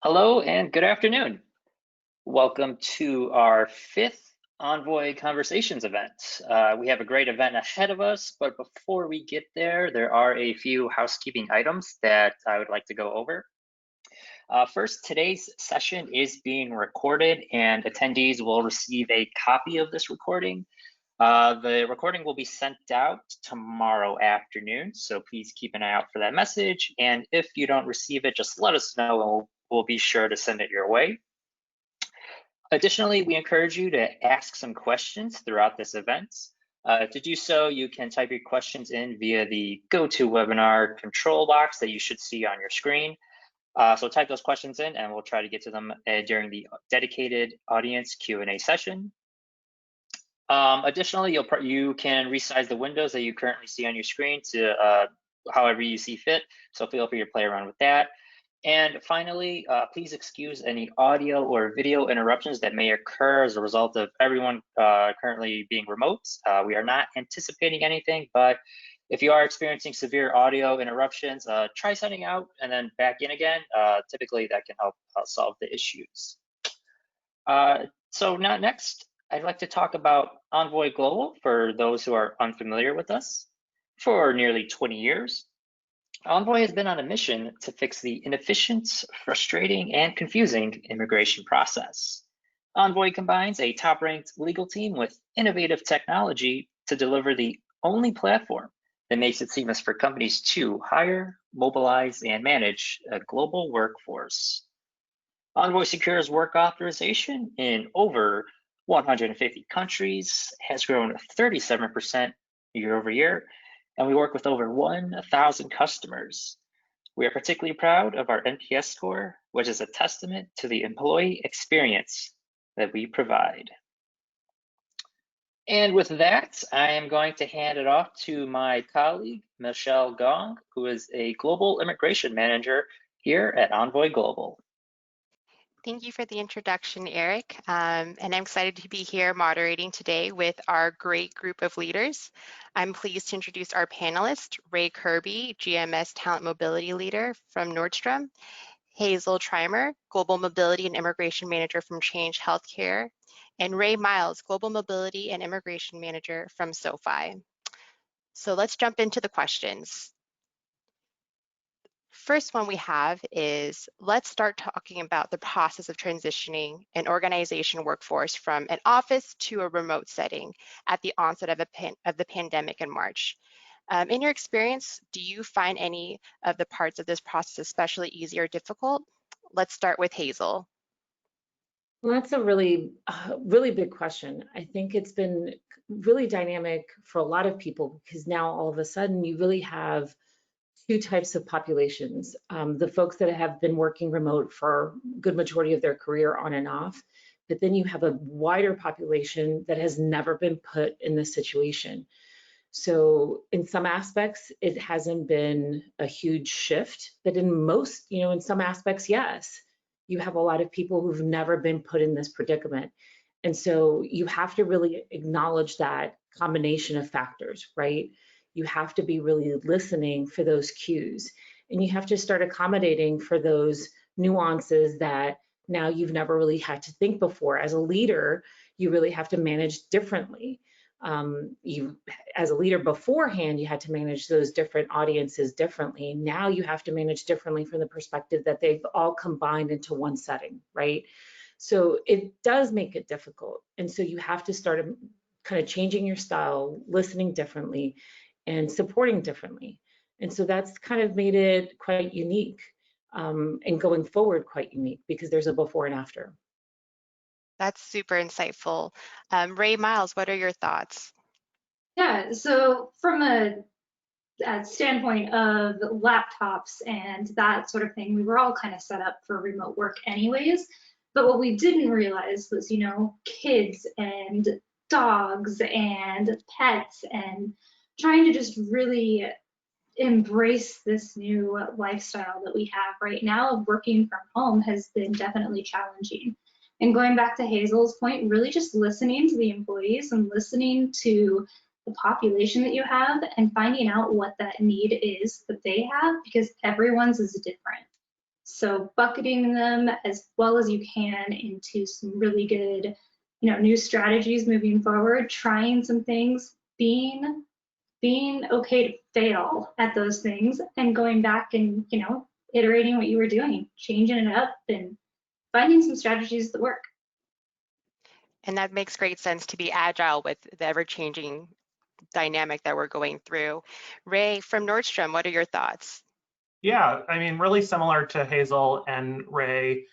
Hello and good afternoon. Welcome to our fifth Envoy Conversations event. We have a great event ahead of us, but before we get there are a few housekeeping items that I would like to go over. First, today's session is being recorded and attendees will receive a copy of this recording. The recording will be sent out tomorrow afternoon, so please keep an eye out for that message. And if you don't receive it, just let us know and we'll be sure to send it your way. Additionally, we encourage you to ask some questions throughout this event. To do so, you can type your questions in via the GoToWebinar control box that you should see on your screen. So type those questions in and we'll try to get to them during the dedicated audience Q&A session. Additionally, you can resize the windows that you currently see on your screen to however you see fit. So feel free to play around with that. And finally, please excuse any audio or video interruptions that may occur as a result of everyone currently being remote. We are not anticipating anything, but if you are experiencing severe audio interruptions, try signing out and then back in again. Typically, that can help solve the issues. So now next, I'd like to talk about Envoy Global for those who are unfamiliar with us. For nearly 20 years, Envoy has been on a mission to fix the inefficient, frustrating, and confusing immigration process. Envoy combines a top-ranked legal team with innovative technology to deliver the only platform that makes it seamless for companies to hire, mobilize, and manage a global workforce. Envoy secures work authorization in over 150 countries, has grown 37% year over year, and we work with over 1,000 customers. We are particularly proud of our NPS score, which is a testament to the employee experience that we provide. And with that, I am going to hand it off to my colleague, Michelle Gong, who is a Global Immigration Manager here at Envoy Global. Thank you for the introduction, Eric. And I'm excited to be here moderating today with our great group of leaders. I'm pleased to introduce our panelist, Ray Kirby, GMS Talent Mobility Leader from Nordstrom, Hazel Trimer, Global Mobility and Immigration Manager from Change Healthcare, and Ray Miles, Global Mobility and Immigration Manager from SoFi. So let's jump into the questions. First one we have is, let's start talking about the process of transitioning an organization workforce from an office to a remote setting at the onset of the pandemic in March. In your experience, do you find any of the parts of this process especially easy or difficult? Let's start with Hazel. Well, that's a really big question. I think it's been really dynamic for a lot of people because now all of a sudden you really have two types of populations. The folks that have been working remote for a good majority of their career on and off, but then you have a wider population that has never been put in this situation. So in some aspects, it hasn't been a huge shift, but in most, in some aspects, yes. You have a lot of people who've never been put in this predicament. And so you have to really acknowledge that combination of factors, right? You have to be really listening for those cues, and you have to start accommodating for those nuances that now you've never really had to think before. As a leader, you really have to manage differently. As a leader beforehand, you had to manage those different audiences differently. Now you have to manage differently from the perspective that they've all combined into one setting, right? So it does make it difficult. And so you have to start kind of changing your style, listening differently, and supporting differently. And so that's kind of made it quite unique, and going forward quite unique, because there's a before and after. That's super insightful. Ray Miles, what are your thoughts? Yeah, so from a standpoint of laptops and that sort of thing, we were all kind of set up for remote work anyways. But what we didn't realize was, kids and dogs and pets, and trying to just really embrace this new lifestyle that we have right now of working from home has been definitely challenging. And going back to Hazel's point, really just listening to the employees and listening to the population that you have and finding out what that need is that they have, because everyone's is different. So bucketing them as well as you can into some really good, new strategies moving forward, trying some things, being okay to fail at those things and going back and, iterating what you were doing, changing it up and finding some strategies that work. And that makes great sense, to be agile with the ever-changing dynamic that we're going through. Ray from Nordstrom, what are your thoughts? Yeah, I mean, really similar to Hazel and Ray.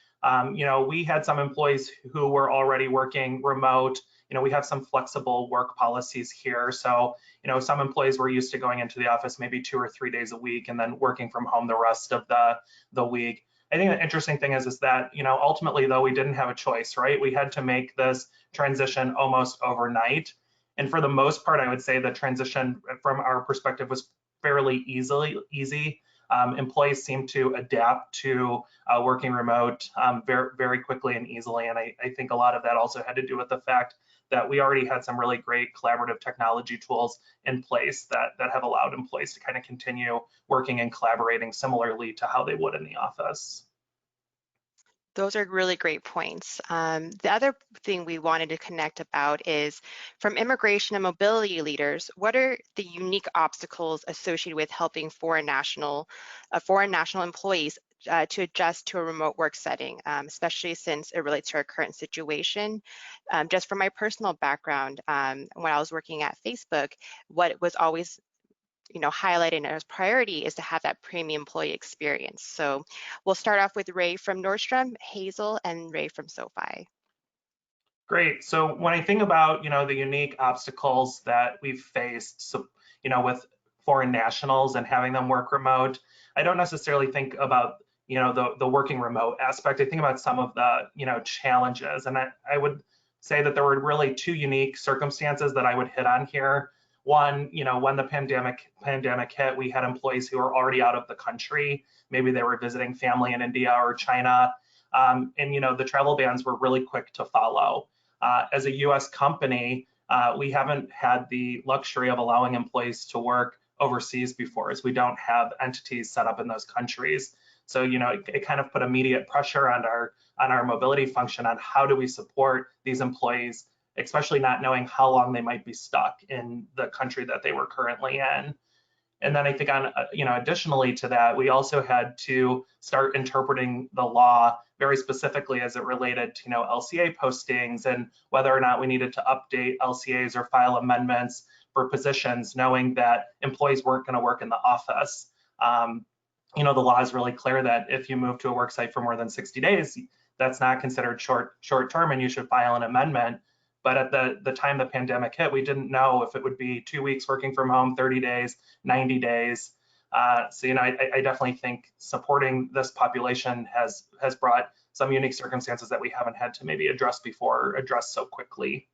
We had some employees who were already working remote. We have some flexible work policies here. So, some employees were used to going into the office maybe 2 or 3 days a week and then working from home the rest of the week. I think the interesting thing is that, ultimately, though, we didn't have a choice, right? We had to make this transition almost overnight. And for the most part, I would say the transition from our perspective was fairly easy. Employees seem to adapt to working remote very, very quickly and easily. And I think a lot of that also had to do with the fact that we already had some really great collaborative technology tools in place that have allowed employees to kind of continue working and collaborating similarly to how they would in the office. Those are really great points. The other thing we wanted to connect about is, from immigration and mobility leaders, what are the unique obstacles associated with helping foreign national employees to adjust to a remote work setting, especially since it relates to our current situation? Just from my personal background, when I was working at Facebook, what was always highlighted as priority is to have that premium employee experience. So we'll start off with Ray from Nordstrom, Hazel, and Ray from SoFi. Great. So when I think about, the unique obstacles that we've faced, with foreign nationals and having them work remote, I don't necessarily think about, the working remote aspect. I think about some of the, challenges. And I would say that there were really 2 unique circumstances that I would hit on here. One, when the pandemic hit, we had employees who were already out of the country. Maybe they were visiting family in India or China. And, the travel bans were really quick to follow. As a US company, we haven't had the luxury of allowing employees to work overseas before, as we don't have entities set up in those countries. So, it kind of put immediate pressure on our mobility function on how do we support these employees, especially not knowing how long they might be stuck in the country that they were currently in. And then I think additionally to that, we also had to start interpreting the law very specifically as it related to, LCA postings and whether or not we needed to update LCAs or file amendments for positions, knowing that employees weren't going to work in the office. The law is really clear that if you move to a work site for more than 60 days, that's not considered short term and you should file an amendment. But at the time the pandemic hit, we didn't know if it would be 2 weeks working from home, 30 days, 90 days. So, I definitely think supporting this population has brought some unique circumstances that we haven't had to maybe address before, or address so quickly.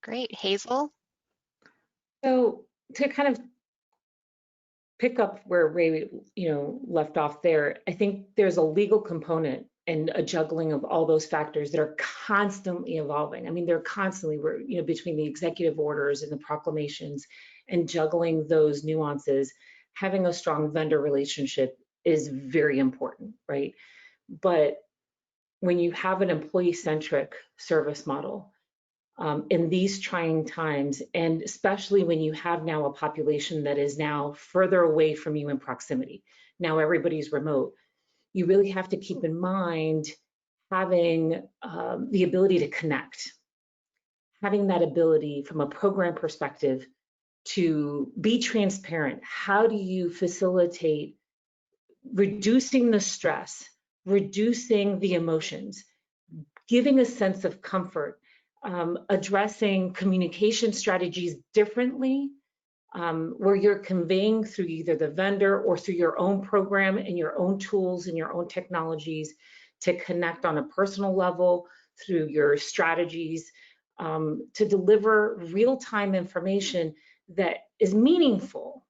Great. Hazel? So to kind of pick up where Ray, left off there, I think there's a legal component and a juggling of all those factors that are constantly evolving. I mean, they're constantly, between the executive orders and the proclamations and juggling those nuances, having a strong vendor relationship is very important, right? But when you have an employee-centric service model in these trying times, and especially when you have now a population that is now further away from you in proximity, now everybody's remote, you really have to keep in mind having the ability to connect, having that ability from a program perspective to be transparent. How do you facilitate reducing the stress, reducing the emotions, giving a sense of comfort, addressing communication strategies differently, where you're conveying through either the vendor or through your own program and your own tools and your own technologies to connect on a personal level through your strategies, to deliver real-time information that is meaningful,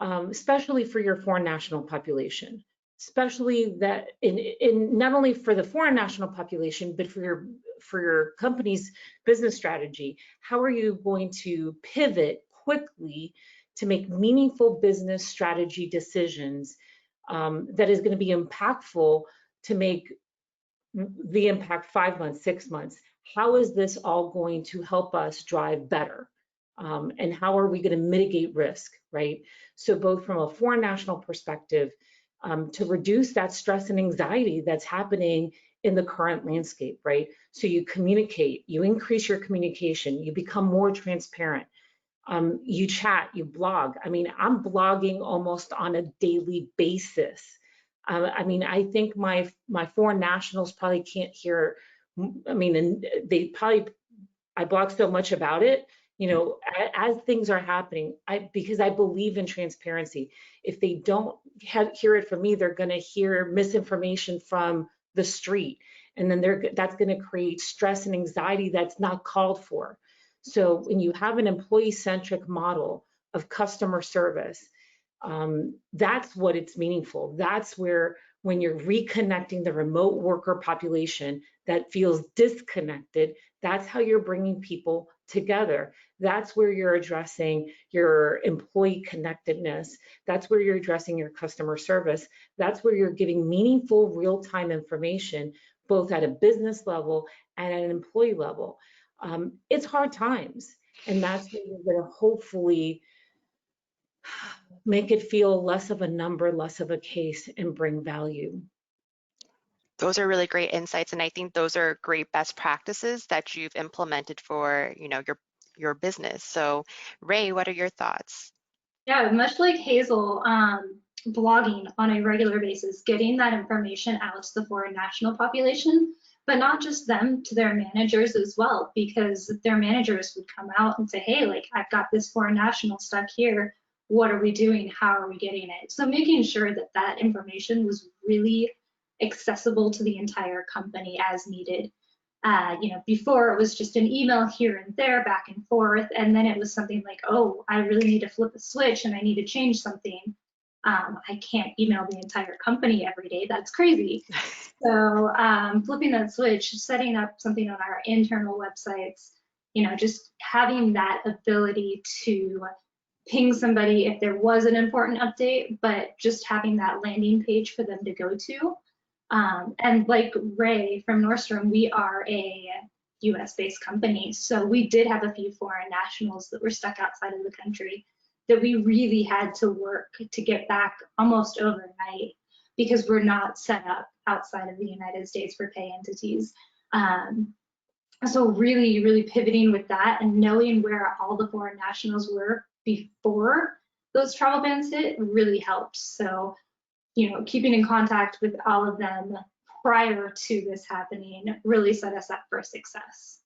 especially for your foreign national population, especially that in not only for the foreign national population, but for your company's business strategy. How are you going to pivot quickly to make meaningful business strategy decisions that is going to be impactful to make the impact 5 months, 6 months. How is this all going to help us drive better? And how are we going to mitigate risk, right? So both from a foreign national perspective, to reduce that stress and anxiety that's happening in the current landscape, right? So you communicate, you increase your communication, you become more transparent, you chat, you blog. I mean, I'm blogging almost on a daily basis. I mean, I think my foreign nationals probably can't hear, I mean, and they probably, I blog so much about it, you know, as things are happening, because I believe in transparency. If they don't hear it from me, they're going to hear misinformation from the street, and then that's going to create stress and anxiety that's not called for. So when you have an employee-centric model of customer service, that's what it's meaningful. That's where, when you're reconnecting the remote worker population that feels disconnected, that's how you're bringing people together. That's where you're addressing your employee connectedness. That's where you're addressing your customer service. That's where you're giving meaningful real-time information, both at a business level and at an employee level. It's hard times, and that's where you're going to hopefully make it feel less of a number, less of a case, and bring value. Those are really great insights, and I think those are great best practices that you've implemented for, you know, your business. So, Ray, what are your thoughts? Yeah, much like Hazel, blogging on a regular basis, getting that information out to the foreign national population, but not just them, to their managers as well, because their managers would come out and say, hey, like, I've got this foreign national stuck here. What are we doing? How are we getting it? So making sure that that information was really accessible to the entire company as needed. You know, before it was just an email here and there, back and forth, and then it was something like, oh, I really need to flip a switch and I need to change something. I can't email the entire company every day. That's crazy. So flipping that switch, setting up something on our internal websites, you know, just having that ability to ping somebody if there was an important update, but just having that landing page for them to go to. And like Ray from Nordstrom, we are a US-based company, so we did have a few foreign nationals that were stuck outside of the country that we really had to work to get back almost overnight, because we're not set up outside of the United States for pay entities. So really, really pivoting with that and knowing where all the foreign nationals were before those travel bans hit really helped. So, you know, keeping in contact with all of them prior to this happening really set us up for success.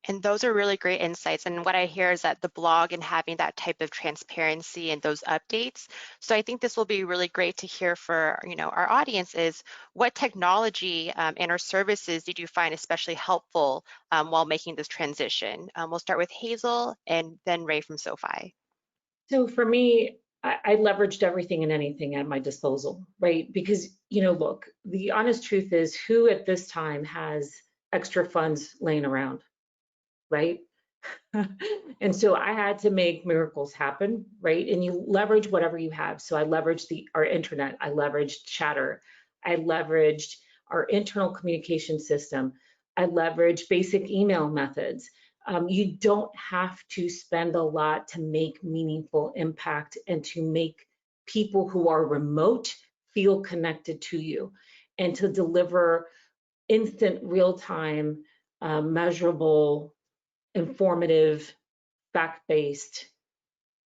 And those are really great insights. And what I hear is that the blog and having that type of transparency and those updates. So I think this will be really great to hear for, you know, our audience is what technology and or services did you find especially helpful while making this transition? We'll start with Hazel and then Ray from SoFi. So for me, I leveraged everything and anything at my disposal, right? Because, you know, look, the honest truth is, who at this time has extra funds laying around, right? And so I had to make miracles happen, right? And you leverage whatever you have. So I leveraged our internet, I leveraged Chatter, I leveraged our internal communication system, I leveraged basic email methods. You don't have to spend a lot to make meaningful impact and to make people who are remote feel connected to you, and to deliver instant, real-time, measurable, informative, fact-based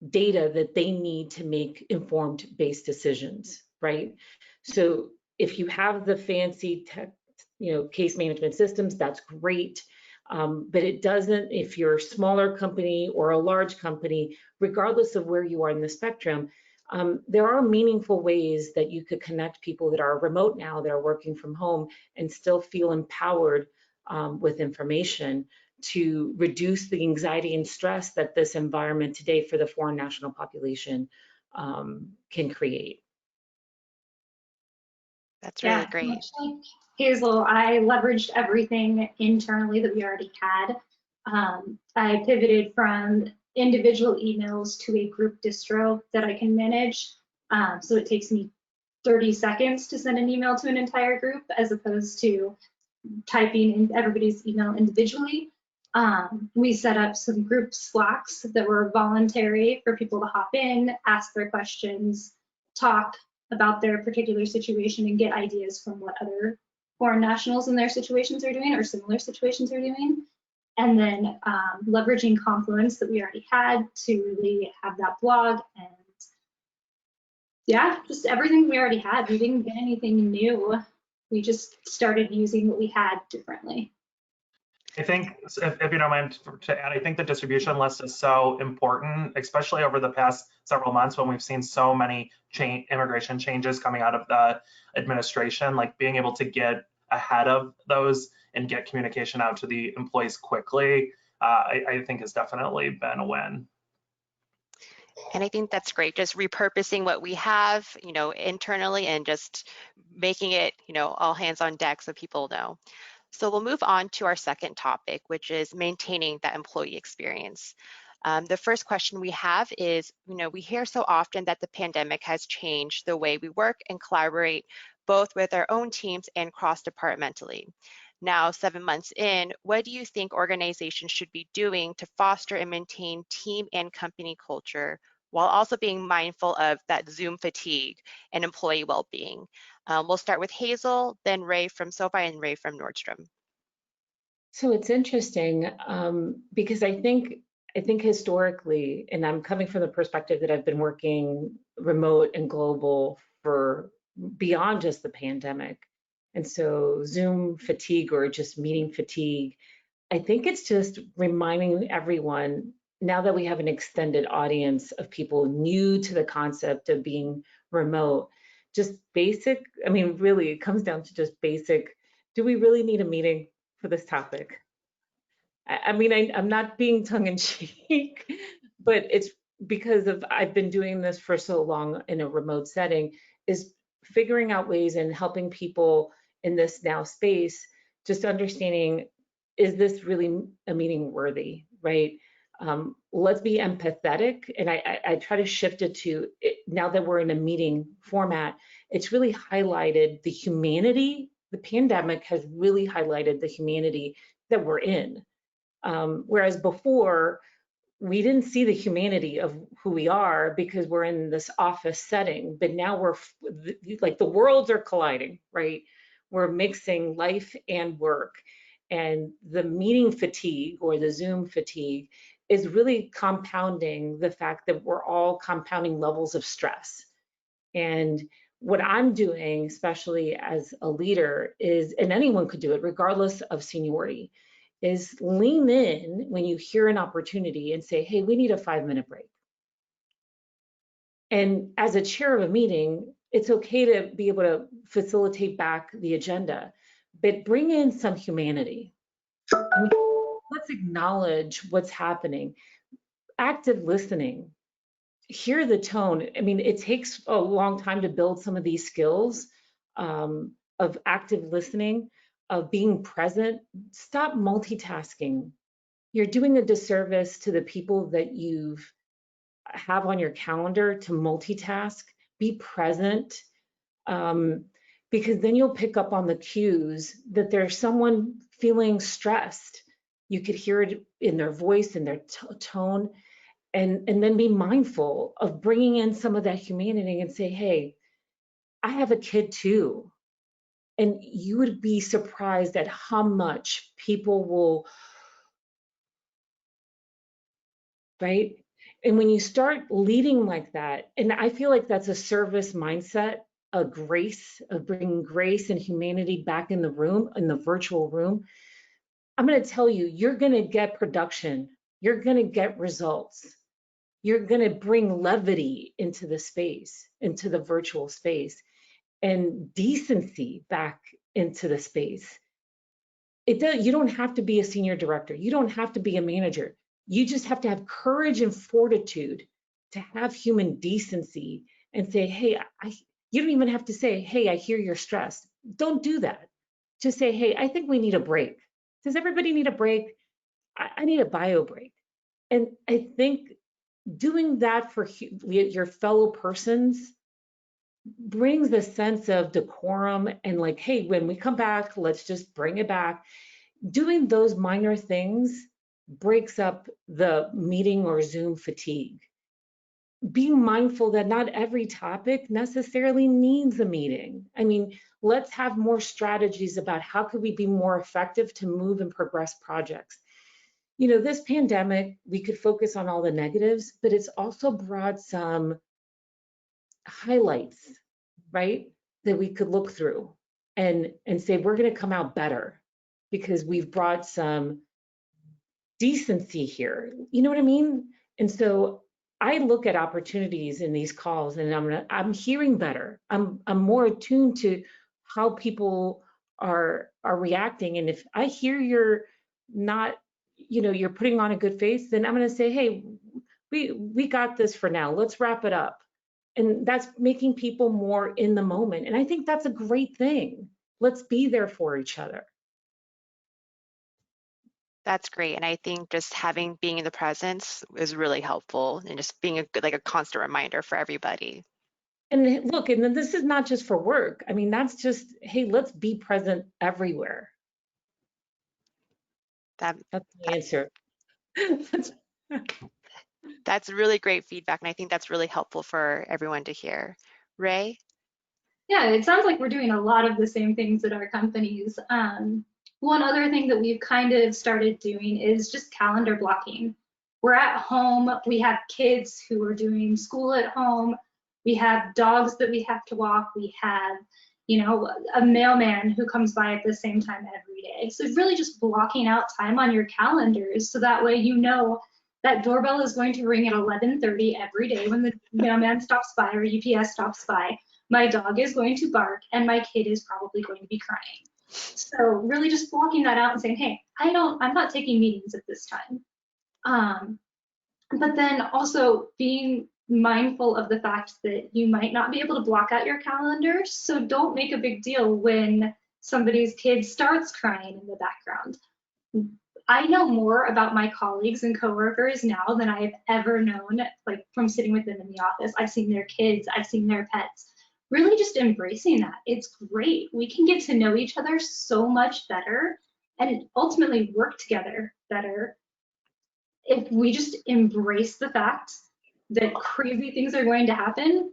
data that they need to make informed based decisions, right? So if you have the fancy tech, you know, case management systems, that's great. But it doesn't, if you're a smaller company or a large company, regardless of where you are in the spectrum, there are meaningful ways that you could connect people that are remote now, that are working from home, and still feel empowered with information to reduce the anxiety and stress that this environment today for the foreign national population can create. That's really great. Much like Hazel, I leveraged everything internally that we already had. I pivoted from individual emails to a group distro that I can manage. So it takes me 30 seconds to send an email to an entire group as opposed to typing in everybody's email individually. We set up some group Slacks that were voluntary for people to hop in, ask their questions, talk about their particular situation, and get ideas from what other foreign nationals in their situations are doing or similar situations are doing. And then leveraging Confluence that we already had to really have that blog, and yeah, just everything we already had. We didn't get anything new. We just started using what we had differently. I think, if you don't mind to add, I think the distribution list is so important, especially over the past several months when we've seen so many immigration changes coming out of the administration. Like being able to get ahead of those and get communication out to the employees quickly, I think has definitely been a win. And I think that's great, just repurposing what we have, internally and just making it, all hands on deck so people know. So we'll move on to our second topic, which is maintaining that employee experience. The first question we have is, we hear so often that the pandemic has changed the way we work and collaborate, both with our own teams and cross-departmentally. Now, 7 months in, what do you think organizations should be doing to foster and maintain team and company culture while also being mindful of that Zoom fatigue and employee well-being? We'll start with Hazel, then Ray from SoFi and Ray from Nordstrom. So it's interesting because I think historically, and I'm coming from the perspective that I've been working remote and global for beyond just the pandemic. And so Zoom fatigue or just meeting fatigue, I think it's just reminding everyone now that we have an extended audience of people new to the concept of being remote, just basic, I mean, really, it comes down to just basic, do we really need a meeting for this topic? I mean, I'm not being tongue in cheek, but it's because I've been doing this for so long in a remote setting, is figuring out ways and helping people in this now space, just understanding, is this really a meeting worthy, right? Let's be empathetic. And I try to shift it to, now that we're in a meeting format, it's really highlighted the humanity. The pandemic has really highlighted the humanity that we're in. Whereas before, we didn't see the humanity of who we are because we're in this office setting, but now we're like the worlds are colliding, right? We're mixing life and work, and the meeting fatigue or the Zoom fatigue is really compounding the fact that we're all compounding levels of stress. And what I'm doing, especially as a leader, is, and anyone could do it regardless of seniority, is lean in when you hear an opportunity and say, hey, we need a 5-minute break. And as a chair of a meeting, it's okay to be able to facilitate back the agenda, but bring in some humanity. Let's acknowledge what's happening. Active listening, hear the tone. I mean, it takes a long time to build some of these skills of active listening, of being present. Stop multitasking. You're doing a disservice to the people that you have on your calendar to multitask. Be present, because then you'll pick up on the cues that there's someone feeling stressed. You could hear it in their voice, in their tone, and then be mindful of bringing in some of that humanity and say, hey, I have a kid too. And you would be surprised at how much people will, right? And when you start leading like that, and I feel like that's a service mindset, a grace, of bringing grace and humanity back in the room, in the virtual room, I'm going to tell you, you're going to get production. You're going to get results. You're going to bring levity into the space, into the virtual space, and decency back into the space. You don't have to be a senior director. You don't have to be a manager. You just have to have courage and fortitude to have human decency and say, hey, you don't even have to say, hey, I hear you're stressed. Don't do that. Just say, hey, I think we need a break. Does everybody need a break? I need a bio break. And I think doing that for your fellow persons brings the sense of decorum and like, hey, when we come back, let's just bring it back. Doing those minor things breaks up the meeting or Zoom fatigue. Being mindful that not every topic necessarily needs a meeting. I mean, let's have more strategies about how could we be more effective to move and progress projects. You know, this pandemic, we could focus on all the negatives, but it's also brought some highlights, right, that we could look through and say we're going to come out better because we've brought some decency here. You know what I mean? And so I look at opportunities in these calls, and I'm hearing better. I'm more attuned to how people are reacting. And if I hear you're not, you know, you're putting on a good face, then I'm going to say, hey, we got this for now. Let's wrap it up. And that's making people more in the moment. And I think that's a great thing. Let's be there for each other. That's great. And I think just being in the presence is really helpful, and just being like a constant reminder for everybody. And look, and then this is not just for work. I mean, that's just, hey, let's be present everywhere. That's the answer. That's really great feedback, and I think that's really helpful for everyone to hear. Ray? Yeah, it sounds like we're doing a lot of the same things at our companies. One other thing that we've kind of started doing is just calendar blocking. We're at home, we have kids who are doing school at home, we have dogs that we have to walk, we have, you know, a mailman who comes by at the same time every day. So really just blocking out time on your calendars so that way you know that doorbell is going to ring at 11:30 every day when the mailman stops by or UPS stops by. My dog is going to bark and my kid is probably going to be crying. So really just blocking that out and saying, hey, I'm not taking meetings at this time. But then also being mindful of the fact that you might not be able to block out your calendar. So don't make a big deal when somebody's kid starts crying in the background. I know more about my colleagues and coworkers now than I've ever known, like from sitting with them in the office. I've seen their kids, I've seen their pets. Really just embracing that. It's great. We can get to know each other so much better and ultimately work together better if we just embrace the fact that crazy things are going to happen.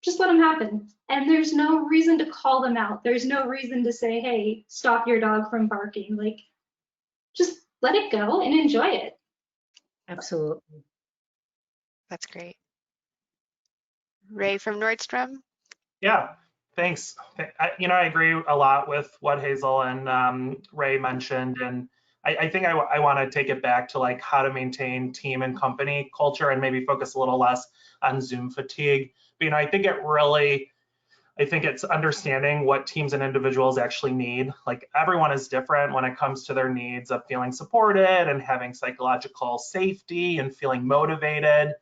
Just let them happen. And there's no reason to call them out. There's no reason to say, hey, stop your dog from barking. Like, just let it go and enjoy it. Absolutely. That's great. Ray from Nordstrom? Yeah, thanks. I agree a lot with what Hazel and Ray mentioned, and I think I want to take it back to like how to maintain team and company culture and maybe focus a little less on Zoom fatigue. But, I think it's understanding what teams and individuals actually need. Like everyone is different when it comes to their needs of feeling supported and having psychological safety and feeling motivated.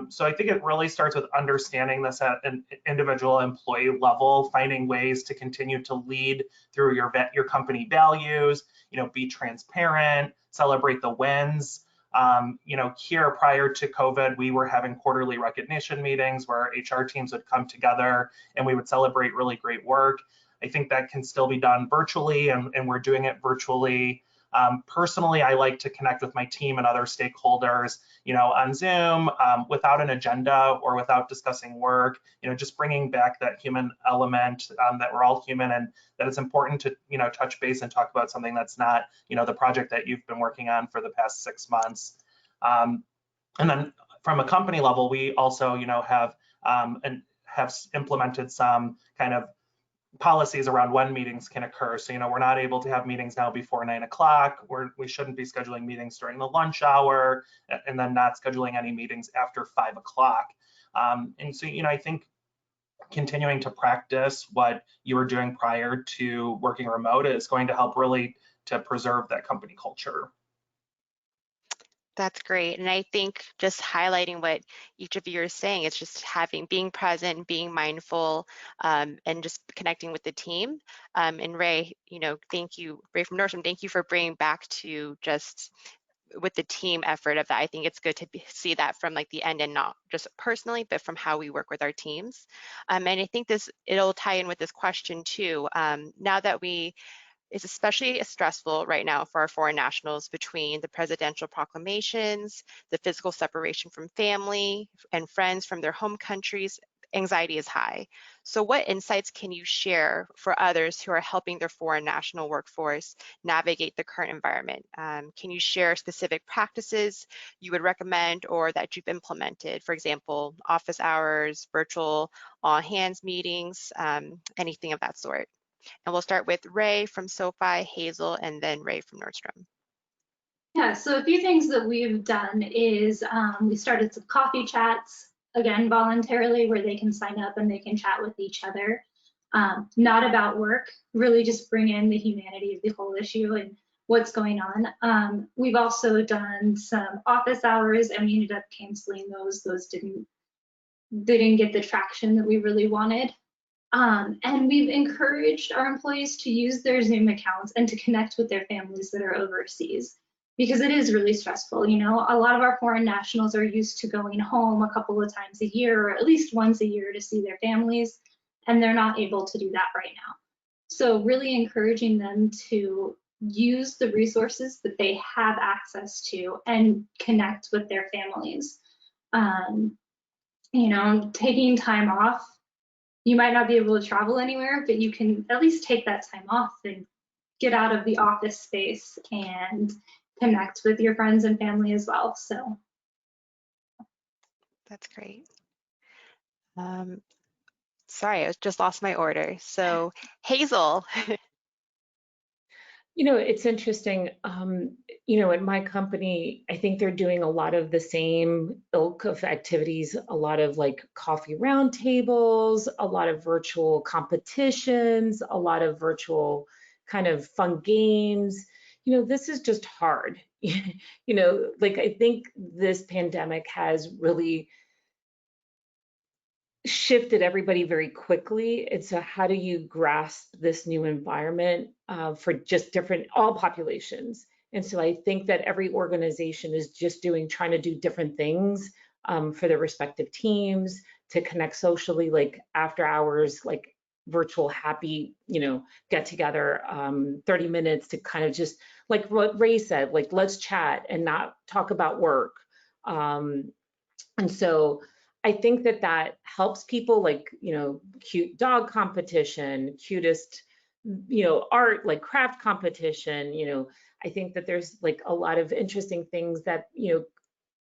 So I think it really starts with understanding this at an individual employee level, finding ways to continue to lead through your company values, be transparent, celebrate the wins. Here prior to COVID, we were having quarterly recognition meetings where HR teams would come together and we would celebrate really great work. I think that can still be done virtually, and we're doing it virtually. Personally, I like to connect with my team and other stakeholders, on Zoom without an agenda or without discussing work, just bringing back that human element, that we're all human and that it's important to, touch base and talk about something that's not, the project that you've been working on for the past 6 months. And then from a company level, we also, have implemented some kind of policies around when meetings can occur. So, we're not able to have meetings now before 9 o'clock. We shouldn't be scheduling meetings during the lunch hour, and then not scheduling any meetings after 5 o'clock. And so, I think continuing to practice what you were doing prior to working remote is going to help really to preserve that company culture. That's great. And I think just highlighting what each of you are saying, it's just being present, being mindful, and just connecting with the team. And Ray, thank you, Ray from Nordstrom, thank you for bringing back to just with the team effort of that. I think it's good to see that from like the end and not just personally, but from how we work with our teams. And I think it'll tie in with this question too. Now that it's especially stressful right now for our foreign nationals between the presidential proclamations, the physical separation from family and friends from their home countries. Anxiety is high. So what insights can you share for others who are helping their foreign national workforce navigate the current environment? Can you share specific practices you would recommend or that you've implemented? For example, office hours, virtual all-hands meetings, anything of that sort. And we'll start with Ray from SoFi, Hazel, and then Ray from Nordstrom. Yeah, so a few things that we've done is we started some coffee chats, again, voluntarily, where they can sign up and they can chat with each other. Not about work, really just bring in the humanity of the whole issue and what's going on. We've also done some office hours and we ended up canceling those. Those didn't get the traction that we really wanted. And we've encouraged our employees to use their Zoom accounts and to connect with their families that are overseas, because it is really stressful. You know, a lot of our foreign nationals are used to going home a couple of times a year or at least once a year to see their families, and they're not able to do that right now. So really encouraging them to use the resources that they have access to and connect with their families. You know, taking time off. You might not be able to travel anywhere, but you can at least take that time off and get out of the office space and connect with your friends and family as well. So that's great. Sorry, I just lost my order. So Hazel. You know, it's interesting. You know, at my company, I think they're doing a lot of the same ilk of activities, a lot of like coffee roundtables, a lot of virtual competitions, a lot of virtual kind of fun games. You know, this is just hard. You know, like I think this pandemic has really shifted everybody very quickly. And so how do you grasp this new environment for just all populations? And so I think that every organization is just trying to do different things for their respective teams to connect socially, like after hours, like virtual happy, you know, get together, 30 minutes to kind of just like what Ray said, like let's chat and not talk about work. And so I think that helps people, like, you know, cute dog competition, cutest, you know, art, like craft competition. You know, I think that there's like a lot of interesting things that, you know,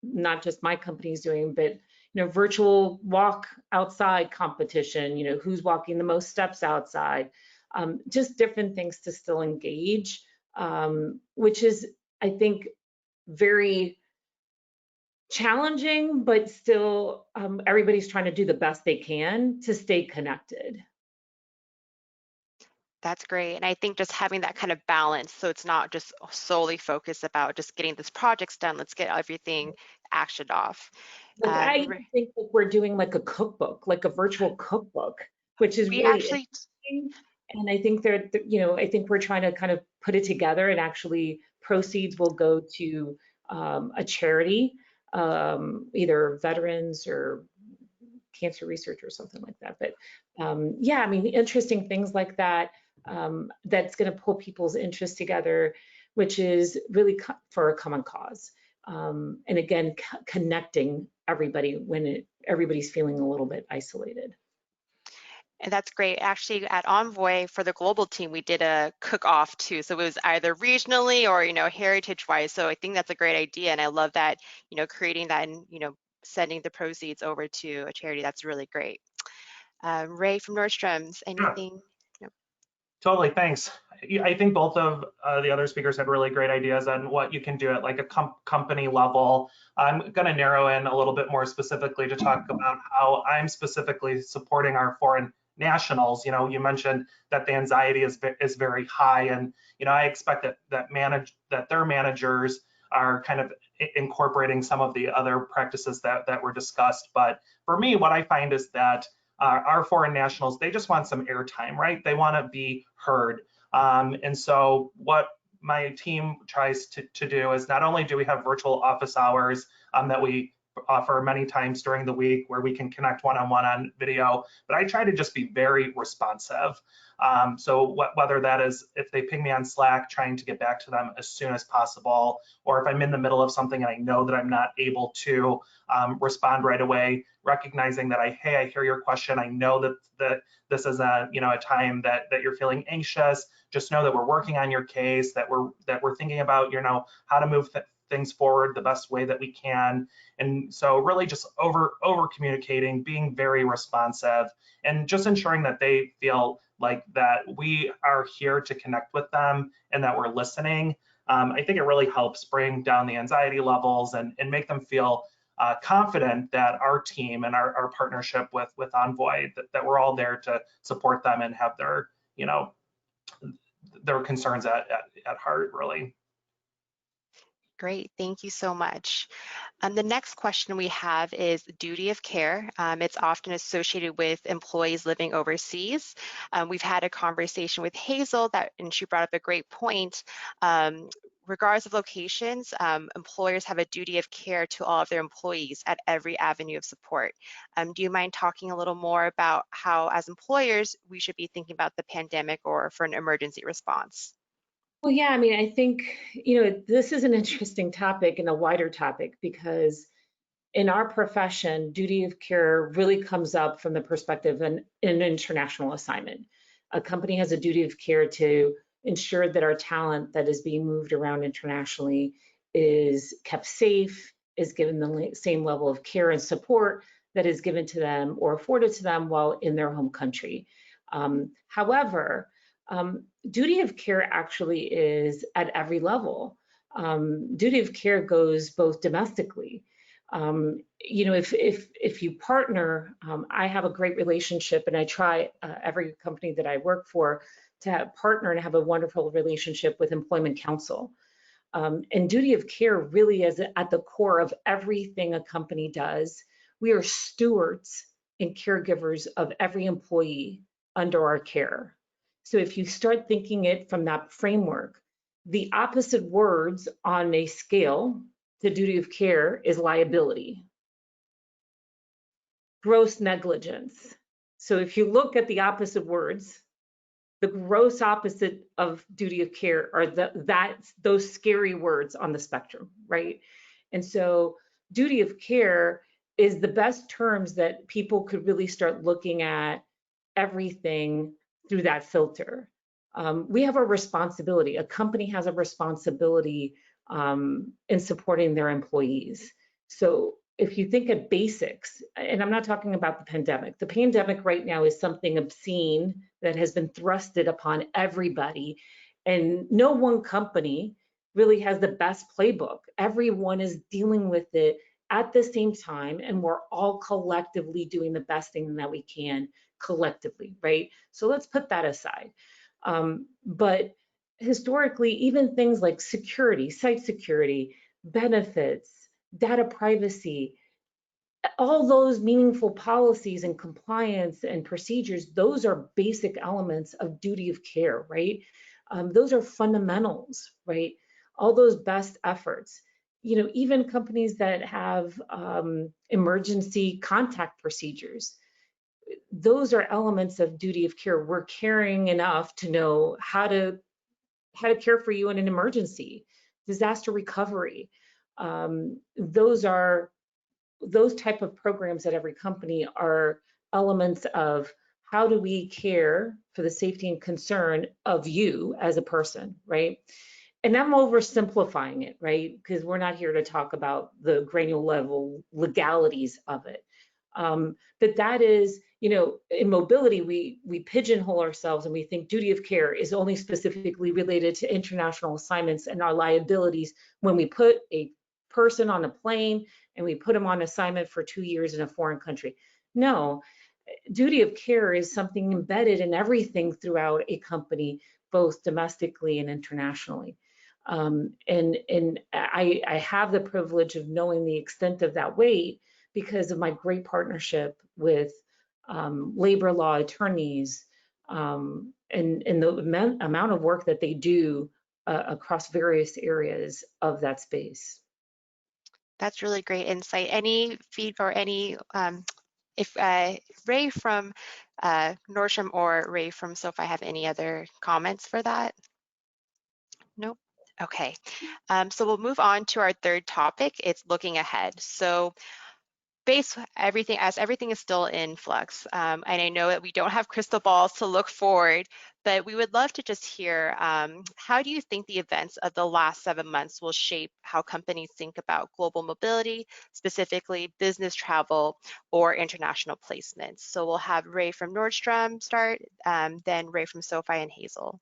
not just my company's doing, but, you know, virtual walk outside competition, you know, who's walking the most steps outside, just different things to still engage, which is, I think, very challenging, but still everybody's trying to do the best they can to stay connected. That's great. And I think just having that kind of balance, so it's not just solely focused about just getting this projects done, let's get everything actioned off. Like I think that we're doing like a cookbook, like a virtual cookbook, which is really interesting. And I think you know, I think we're trying to kind of put it together, and actually proceeds will go to a charity, either veterans or cancer research or something like that. But yeah, I mean, interesting things like that, that's going to pull people's interests together, which is really for a common cause. And again, connecting everybody when everybody's feeling a little bit isolated. And that's great. Actually, at Envoy for the global team, we did a cook-off too. So it was either regionally or, you know, heritage-wise. So I think that's a great idea. And I love that, you know, creating that and, you know, sending the proceeds over to a charity. That's really great. Ray from Nordstrom's, anything? Yeah. Totally, thanks. I think both of the other speakers had really great ideas on what you can do at like a company level. I'm going to narrow in a little bit more specifically to talk about how I'm specifically supporting our foreign nationals. You know, you mentioned that the anxiety is very high, and you know, I expect that their managers are kind of incorporating some of the other practices that were discussed. But for me, what I find is that our foreign nationals, they just want some airtime, right? They want to be heard. And so what my team tries to do is not only do we have virtual office hours that we offer many times during the week where we can connect one-on-one on video, but I try to just be very responsive. So whether that is if they ping me on Slack, trying to get back to them as soon as possible, or if I'm in the middle of something and I know that I'm not able to respond right away, recognizing that I hear your question. I know that this is a time that you're feeling anxious. Just know that we're working on your case, that we're thinking about how to move things forward the best way that we can. And so really just over communicating, being very responsive, and just ensuring that they feel like that we are here to connect with them and that we're listening. I think it really helps bring down the anxiety levels and make them feel confident that our team and our partnership with Envoy, that we're all there to support them and have their their concerns at heart, really. Great, thank you so much. The next question we have is duty of care. It's often associated with employees living overseas. We've had a conversation with Hazel and she brought up a great point. Regardless of locations, employers have a duty of care to all of their employees at every avenue of support. Do you mind talking a little more about how, as employers, we should be thinking about the pandemic or for an emergency response? Well, yeah, I mean, I think, this is an interesting topic and a wider topic because in our profession, duty of care really comes up from the perspective of an international assignment. A company has a duty of care to ensure that our talent that is being moved around internationally is kept safe, is given the same level of care and support that is given to them or afforded to them while in their home country. However, duty of care actually is at every level. Duty of care goes both domestically. If you partner, I have a great relationship and I try every company that I work for to partner and have a wonderful relationship with employment counsel. And duty of care really is at the core of everything a company does. We are stewards and caregivers of every employee under our care. So if you start thinking it from that framework, the opposite words on a scale to duty of care is liability, gross negligence. So if you look at the opposite words, the gross opposite of duty of care are those scary words on the spectrum, right? And so duty of care is the best terms that people could really start looking at everything through that filter. We have a responsibility. A company has a responsibility in supporting their employees. So if you think of basics, and I'm not talking about the pandemic right now is something obscene that has been thrusted upon everybody, and no one company really has the best playbook. Everyone is dealing with it at the same time, and we're all collectively doing the best thing that we can collectively, right? So let's put that aside. But historically, even things like security, site security, benefits, data privacy, all those meaningful policies and compliance and procedures, those are basic elements of duty of care, right? Those are fundamentals, right? All those best efforts. Even companies that have emergency contact procedures, those are elements of duty of care. We're caring enough to know how to care for you in an emergency, disaster recovery. Those type of programs at every company are elements of how do we care for the safety and concern of you as a person, right? And I'm oversimplifying it, right? Because we're not here to talk about the granular level legalities of it. But that is, in mobility, we pigeonhole ourselves and we think duty of care is only specifically related to international assignments and our liabilities when we put a person on a plane and we put them on assignment for 2 years in a foreign country. No, duty of care is something embedded in everything throughout a company, both domestically and internationally. And I have the privilege of knowing the extent of that weight because of my great partnership with labor law attorneys and the amount of work that they do across various areas of that space. That's really great insight. Any feed or any, if Ray from Nordstrom or Ray from SoFi have any other comments for that? Nope. Okay. So we'll move on to our third topic. It's looking ahead. So everything is still in flux. And I know that we don't have crystal balls to look forward, but we would love to just hear, how do you think the events of the last 7 months will shape how companies think about global mobility, specifically business travel or international placements? So we'll have Ray from Nordstrom start, then Ray from SoFi and Hazel.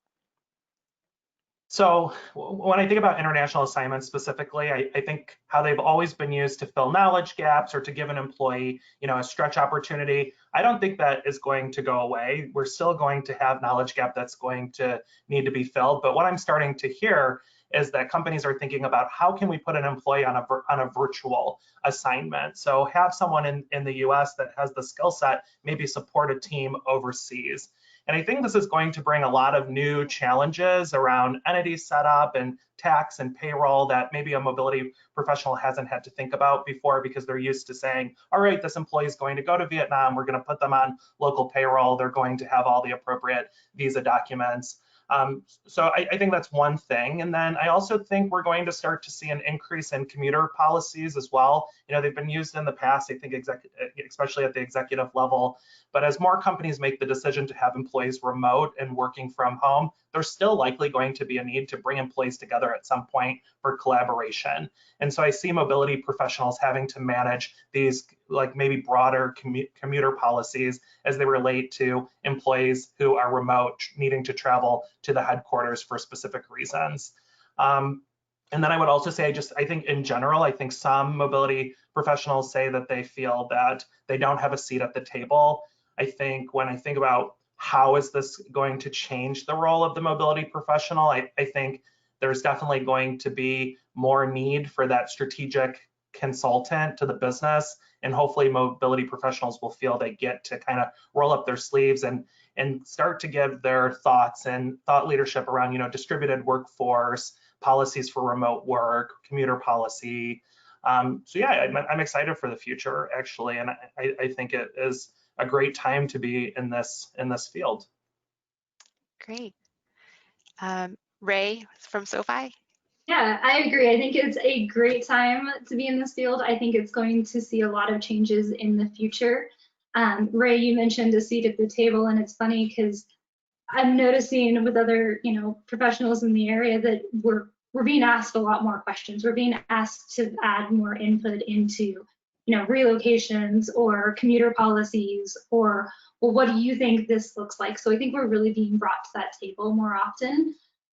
So when I think about international assignments specifically, I think how they've always been used to fill knowledge gaps or to give an employee, a stretch opportunity. I don't think that is going to go away. We're still going to have knowledge gap that's going to need to be filled. But what I'm starting to hear is that companies are thinking about how can we put an employee on a virtual assignment. So have someone in the US that has the skill set, maybe support a team overseas. And I think this is going to bring a lot of new challenges around entity setup and tax and payroll that maybe a mobility professional hasn't had to think about before, because they're used to saying, all right, this employee is going to go to Vietnam, we're going to put them on local payroll, they're going to have all the appropriate visa documents. So I think that's one thing. And then I also think we're going to start to see an increase in commuter policies as well. They've been used in the past, I think, especially at the executive level. But as more companies make the decision to have employees remote and working from home, there's still likely going to be a need to bring employees together at some point for collaboration. And so I see mobility professionals having to manage these maybe broader commuter policies as they relate to employees who are remote needing to travel to the headquarters for specific reasons. And then I would also say, I think in general, I think some mobility professionals say that they feel that they don't have a seat at the table. I think when I think about how is this going to change the role of the mobility professional, I think there's definitely going to be more need for that strategic consultant to the business, and hopefully mobility professionals will feel they get to kind of roll up their sleeves and start to give their thoughts and thought leadership around, distributed workforce, policies for remote work, commuter policy. So yeah, I'm excited for the future, actually, and I think it is a great time to be in this field. Great. Ray from SoFi? Yeah, I agree. I think it's a great time to be in this field. I think it's going to see a lot of changes in the future. Ray, you mentioned a seat at the table, and it's funny because I'm noticing with other, professionals in the area that we're being asked a lot more questions. We're being asked to add more input into, relocations or commuter policies, or, well, what do you think this looks like? So I think we're really being brought to that table more often.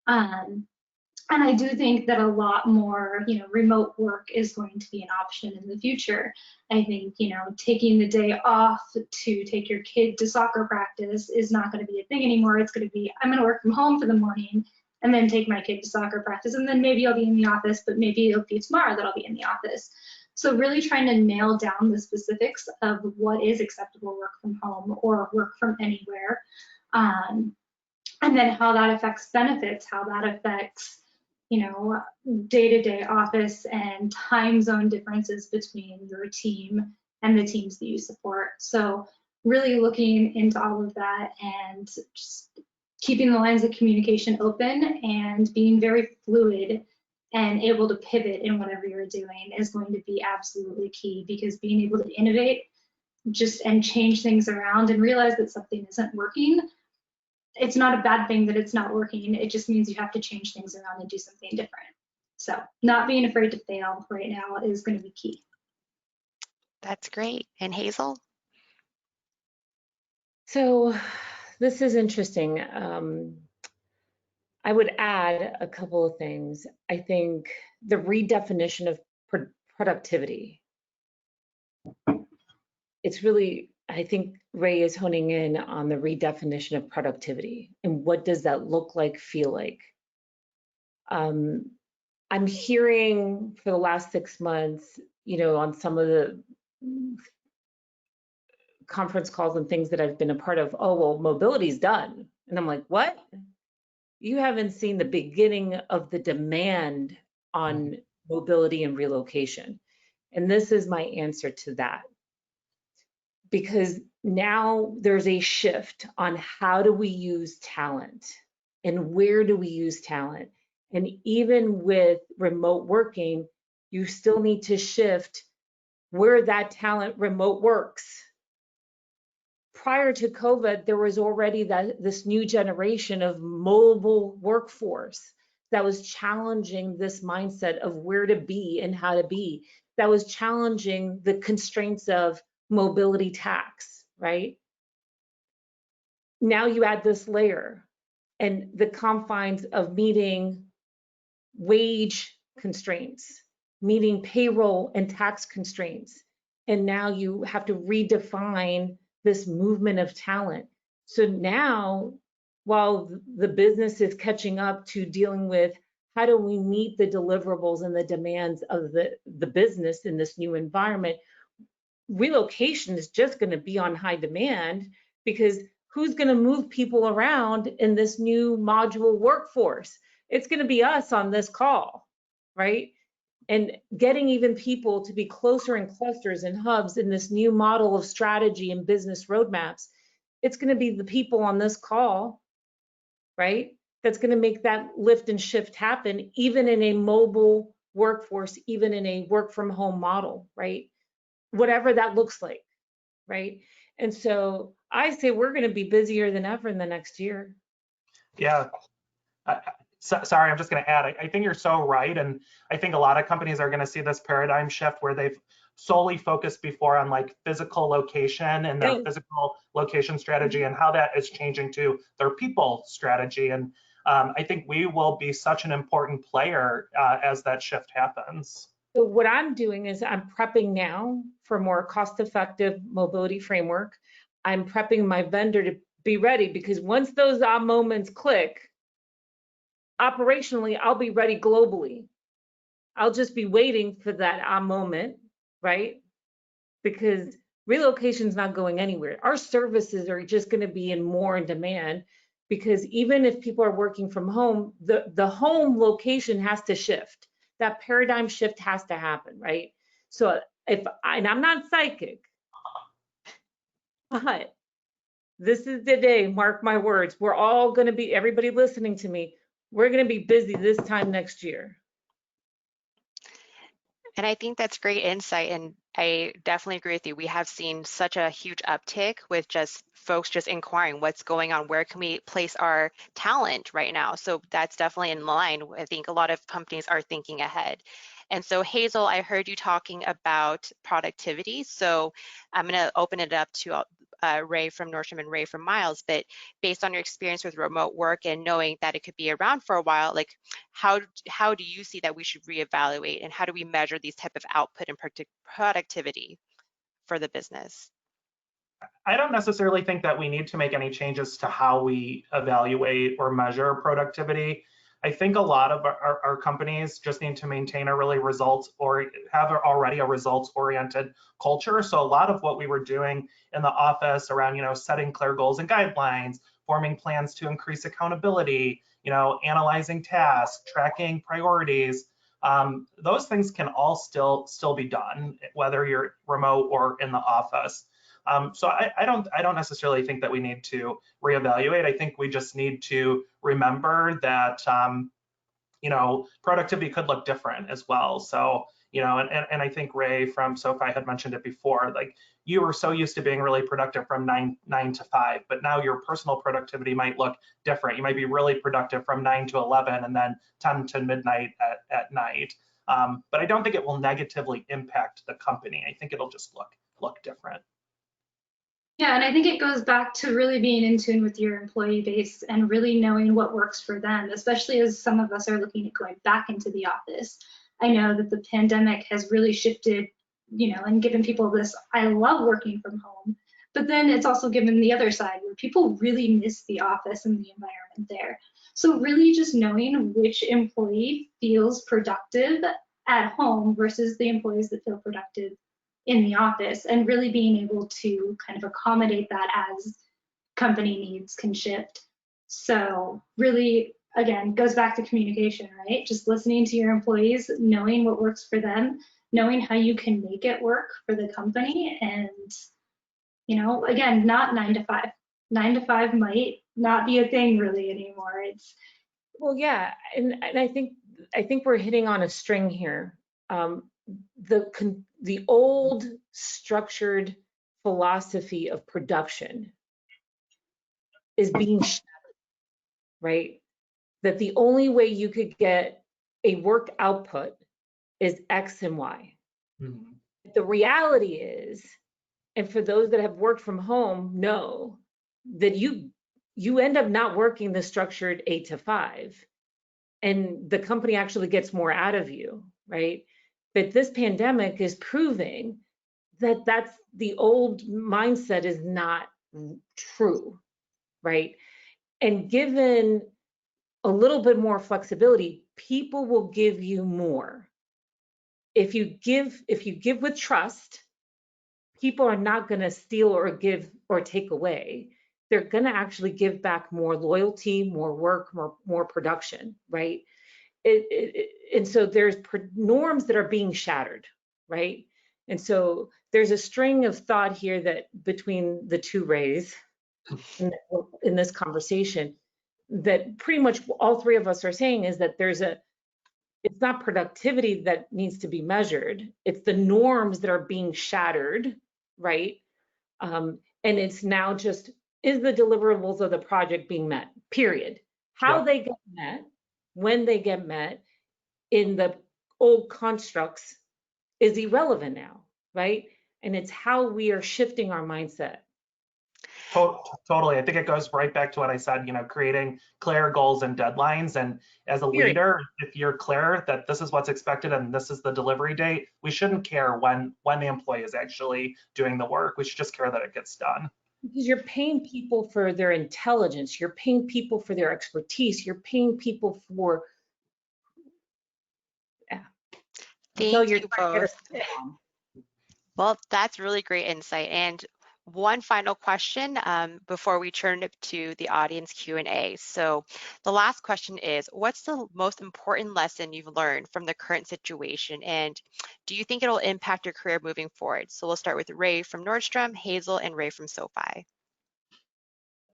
And I do think that a lot more, remote work is going to be an option in the future. I think, taking the day off to take your kid to soccer practice is not going to be a thing anymore. It's going to be, I'm going to work from home for the morning and then take my kid to soccer practice, and then maybe I'll be in the office, but maybe it'll be tomorrow that I'll be in the office. So really trying to nail down the specifics of what is acceptable work from home or work from anywhere, and then how that affects benefits, how that affects, day-to-day office and time zone differences between your team and the teams that you support. So really looking into all of that and just keeping the lines of communication open and being very fluid and able to pivot in whatever you're doing is going to be absolutely key, because being able to innovate and change things around and realize that something isn't working, it's not a bad thing that it's not working. It just means you have to change things around and do something different. So not being afraid to fail right now is going to be key. That's great. And Hazel? So this is interesting. I would add a couple of things. I think the redefinition of productivity. It's really, I think Ray is honing in on the redefinition of productivity and what does that look like, feel like. I'm hearing for the last 6 months, on some of the conference calls and things that I've been a part of, oh, well, mobility's done. And I'm like, what? you haven't seen the beginning of the demand on mobility and relocation. And this is my answer to that. Because now there's a shift on how do we use talent and where do we use talent. And even with remote working, you still need to shift where that talent remote works. Prior to COVID, there was already this new generation of mobile workforce that was challenging this mindset of where to be and how to be, that was challenging the constraints of mobility tax, right? Now you add this layer and the confines of meeting wage constraints, meeting payroll and tax constraints. And now you have to redefine this movement of talent. So now, while the business is catching up to dealing with how do we meet the deliverables and the demands of the business in this new environment, relocation is just going to be on high demand, because who's going to move people around in this new modular workforce? It's going to be us on this call, right? And getting even people to be closer in clusters and hubs in this new model of strategy and business roadmaps, it's going to be the people on this call, right? That's going to make that lift and shift happen, even in a mobile workforce, even in a work from home model, right? Whatever that looks like, right? And so I say we're going to be busier than ever in the next year. Yeah. Sorry, I'm just going to add, I think you're so right. And I think a lot of companies are going to see this paradigm shift where they've solely focused before on like physical location and their physical location strategy, and how that is changing to their people strategy. And I think we will be such an important player as that shift happens. So what I'm doing is I'm prepping now for more cost-effective mobility framework. I'm prepping my vendor to be ready, because once those moments click, operationally, I'll be ready globally. I'll just be waiting for that moment, right? Because relocation is not going anywhere. Our services are just going to be more in demand, because even if people are working from home, the home location has to shift. That paradigm shift has to happen, right? So and I'm not psychic, but this is the day, mark my words, we're all going to be, everybody listening to me, we're going to be busy this time next year. And I think that's great insight, and I definitely agree with you. We have seen such a huge uptick with just folks just inquiring what's going on, where can we place our talent right now? So that's definitely in line. I think a lot of companies are thinking ahead. And so Hazel, I heard you talking about productivity. So I'm going to open it up to Ray from Nordstrom and Ray from Miles, but based on your experience with remote work and knowing that it could be around for a while, like how do you see that we should reevaluate, and how do we measure these type of output and productivity for the business? I don't necessarily think that we need to make any changes to how we evaluate or measure productivity. I think a lot of our companies just need to maintain a really results, or have already a results-oriented culture. So a lot of what we were doing in the office around, setting clear goals and guidelines, forming plans to increase accountability, analyzing tasks, tracking priorities, those things can all still be done, whether you're remote or in the office. So I don't necessarily think that we need to reevaluate. I think we just need to remember that productivity could look different as well. So and I think Ray from SoFi had mentioned it before. Like, you were so used to being really productive from 9 to 5, but now your personal productivity might look different. You might be really productive from 9 to 11 and then 10 to midnight at night. But I don't think it will negatively impact the company. I think it'll just look different. Yeah, and I think it goes back to really being in tune with your employee base and really knowing what works for them, especially as some of us are looking at going back into the office. I know that the pandemic has really shifted, and given people this, I love working from home, but then it's also given the other side where people really miss the office and the environment there. So really just knowing which employee feels productive at home versus the employees that feel productive in the office, and really being able to kind of accommodate that as company needs can shift. So really, again, goes back to communication, right? Just listening to your employees, knowing what works for them, knowing how you can make it work for the company. And, you know, again, not 9 to 5. 9 to 5 might not be a thing really anymore. It's, well, yeah, and I think we're hitting on a string here. The old structured philosophy of production is being shattered, right? That the only way you could get a work output is X and Y. Mhm. The reality is, and for those that have worked from home know, that you end up not working the structured 8 to 5, and the company actually gets more out of you, right? But this pandemic is proving that that's the old mindset is not true, right? And given a little bit more flexibility, people will give you more. If you give with trust, people are not going to steal or give or take away. They're going to actually give back more loyalty, more work, more production, right? And so there's norms that are being shattered, right? And so there's a string of thought here that between the two Rays in this conversation that pretty much all three of us are saying is that it's not productivity that needs to be measured. It's the norms that are being shattered, right? And it's now just, is the deliverables of the project being met, period. How they get met, when they get met in the old constructs is irrelevant now, right? And it's how we are shifting our mindset. Totally. I think it goes right back to what I said, you know, creating clear goals and deadlines. And as a leader, if you're clear that this is what's expected and this is the delivery date, we shouldn't care when the employee is actually doing the work. We should just care that it gets done. Because you're paying people for their intelligence, you're paying people for their expertise, you're paying people for, Thank you both. Well, that's really great insight. And one final question before we turn it to the audience Q&A. So the last question is, what's the most important lesson you've learned from the current situation? And do you think it'll impact your career moving forward? So we'll start with Ray from Nordstrom, Hazel, and Ray from SoFi.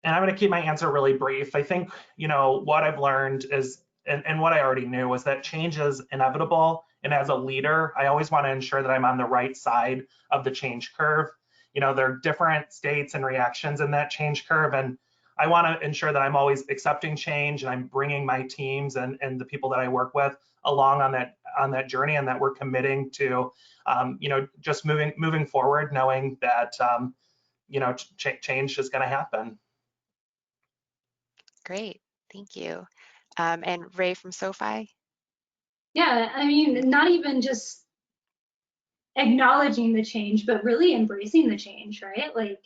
And I'm going to keep my answer really brief. I think, you know, what I've learned is, and what I already knew, was that change is inevitable. And as a leader, I always want to ensure that I'm on the right side of the change curve. You know, there are different states and reactions in that change curve. And I want to ensure that I'm always accepting change and I'm bringing my teams and the people that I work with along on that journey, and that we're committing to, you know, just moving forward, knowing that, you know, change is going to happen. Great, thank you. And Ray from SoFi? yeah, I mean, not even just acknowledging the change, but really embracing the change, right? Like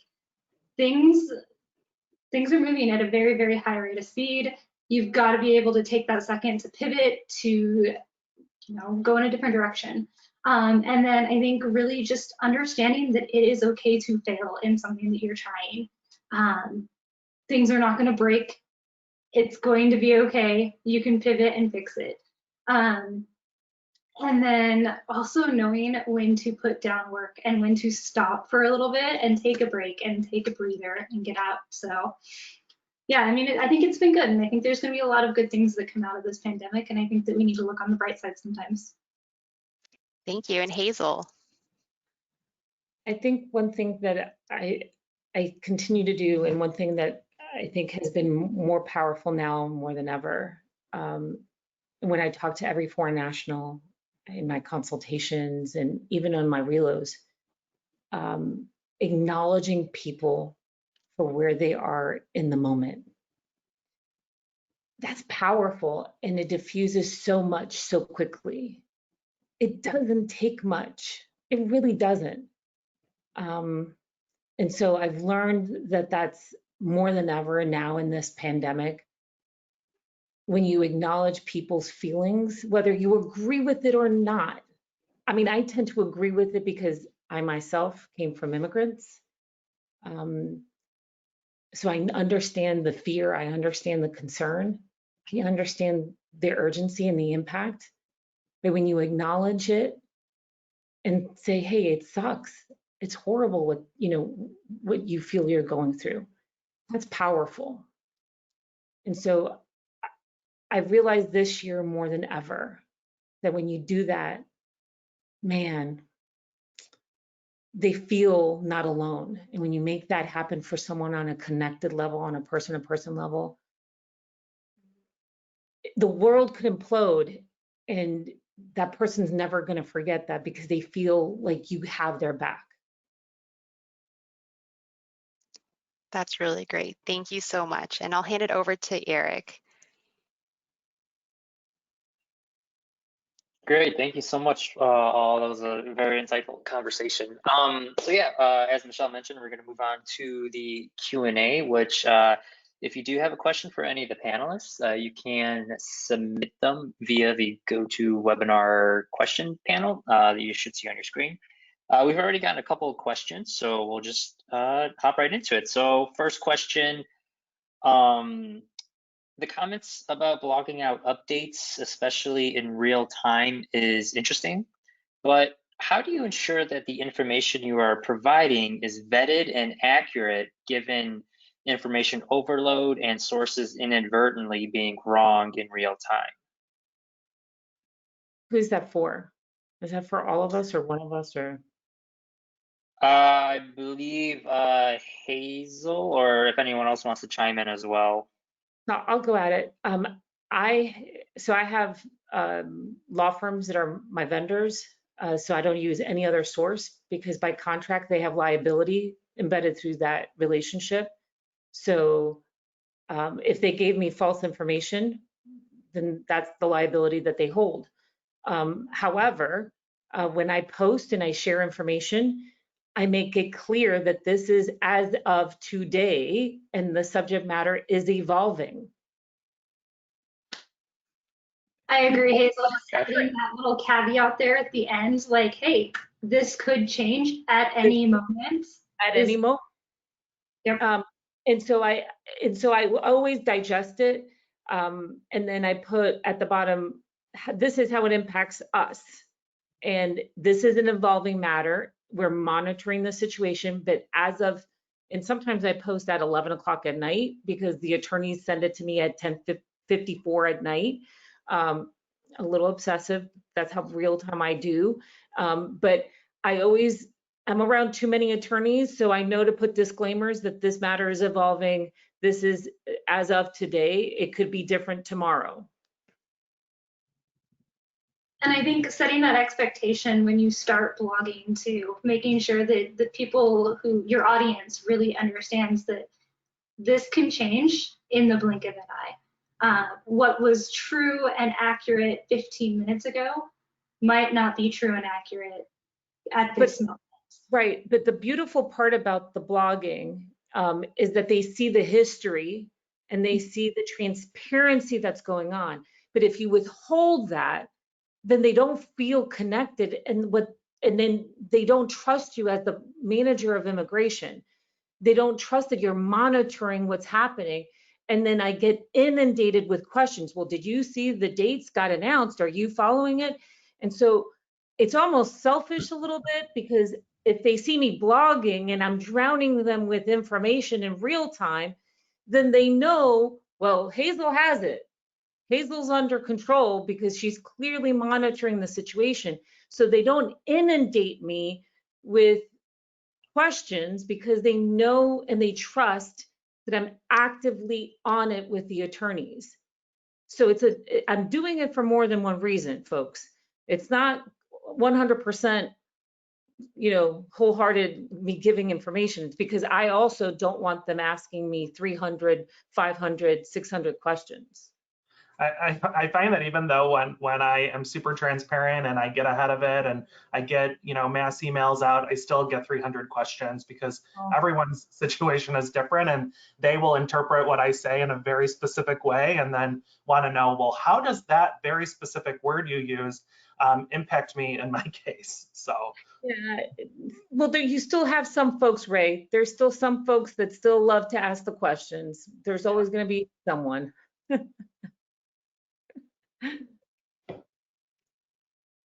things are moving at a very, very high rate of speed. You've got to be able to take that second to pivot, to, you know, go in a different direction. And then I think really just understanding that it is okay to fail in something that you're trying. Things are not going to break. It's going to be okay. You can pivot and fix it. And then also knowing when to put down work and when to stop for a little bit and take a break and take a breather and get out. So yeah, I mean, I think it's been good. And I think there's going to be a lot of good things that come out of this pandemic. And I think that we need to look on the bright side sometimes. Thank you. And Hazel? I think one thing that I continue to do, and one thing that I think has been more powerful now more than ever, when I talk to every foreign national in my consultations and even on my relos, acknowledging people for where they are in the moment. That's powerful, and it diffuses so much so quickly. It doesn't take much. It really doesn't. And so I've learned that that's more than ever now in this pandemic. When you acknowledge people's feelings, whether you agree with it or not. I mean, I tend to agree with it because I myself came from immigrants. So I understand the fear, I understand the concern, I understand the urgency and the impact, but when you acknowledge it and say, hey, it sucks, it's horrible what, what you feel you're going through, that's powerful. And so I realized this year more than ever that when you do that, man, they feel not alone. And when you make that happen for someone on a connected level, on a person-to-person level, the world could implode, and that person's never going to forget that because they feel like you have their back. That's really great. Thank you so much. And I'll hand it over to Eric. Great, thank you so much. That was a very insightful conversation. So yeah, as Michelle mentioned, we're going to move on to the Q&A, which if you do have a question for any of the panelists, you can submit them via the GoToWebinar question panel that you should see on your screen. We've already gotten a couple of questions, so we'll just hop right into it. So first question, the comments about blogging out updates, especially in real time, is interesting, but how do you ensure that the information you are providing is vetted and accurate given information overload and sources inadvertently being wrong in real time? Who's that for? Is that for all of us or one of us, or? I believe Hazel, or if anyone else wants to chime in as well. No, I'll go at it. I have law firms that are my vendors, so I don't use any other source because by contract they have liability embedded through that relationship. So if they gave me false information, then that's the liability that they hold. However, when I post and I share information, I make it clear that this is as of today and the subject matter is evolving. I agree, Hazel. Just putting that little caveat there at the end, like, hey, this could change at any moment. At any moment. Yep. And so I always digest it, and then I put at the bottom, this is how it impacts us, and this is an evolving matter. We're monitoring the situation, but as of, and sometimes I post at 11 o'clock at night because the attorneys send it to me at 10:54 at night. A little obsessive. That's how real time I do. But I'm around too many attorneys, so I know to put disclaimers that this matter is evolving. This is as of today. It could be different tomorrow. And I think setting that expectation when you start blogging too, making sure that the people who, your audience really understands that this can change in the blink of an eye. What was true and accurate 15 minutes ago might not be true and accurate at this moment. Right, but the beautiful part about the blogging is that they see the history and they see the transparency that's going on. But if you withhold that, then they don't feel connected, and then they don't trust you as the manager of immigration. They don't trust that you're monitoring what's happening. And then I get inundated with questions. Well, did you see the dates got announced? Are you following it? And so it's almost selfish a little bit because if they see me blogging and I'm drowning them with information in real time, then they know, well, Hazel has it. Hazel's under control because she's clearly monitoring the situation. So they don't inundate me with questions because they know and they trust that I'm actively on it with the attorneys. So I'm doing it for more than one reason, folks. It's not 100%, wholehearted me giving information. It's because I also don't want them asking me 300, 500, 600 questions. I find that even though when I am super transparent and I get ahead of it and I get mass emails out, I still get 300 questions because everyone's situation is different and they will interpret what I say in a very specific way and then want to know, well, how does that very specific word you use impact me in my case? So yeah, well, you still have some folks, Ray. There's still some folks that still love to ask the questions. There's always going to be someone.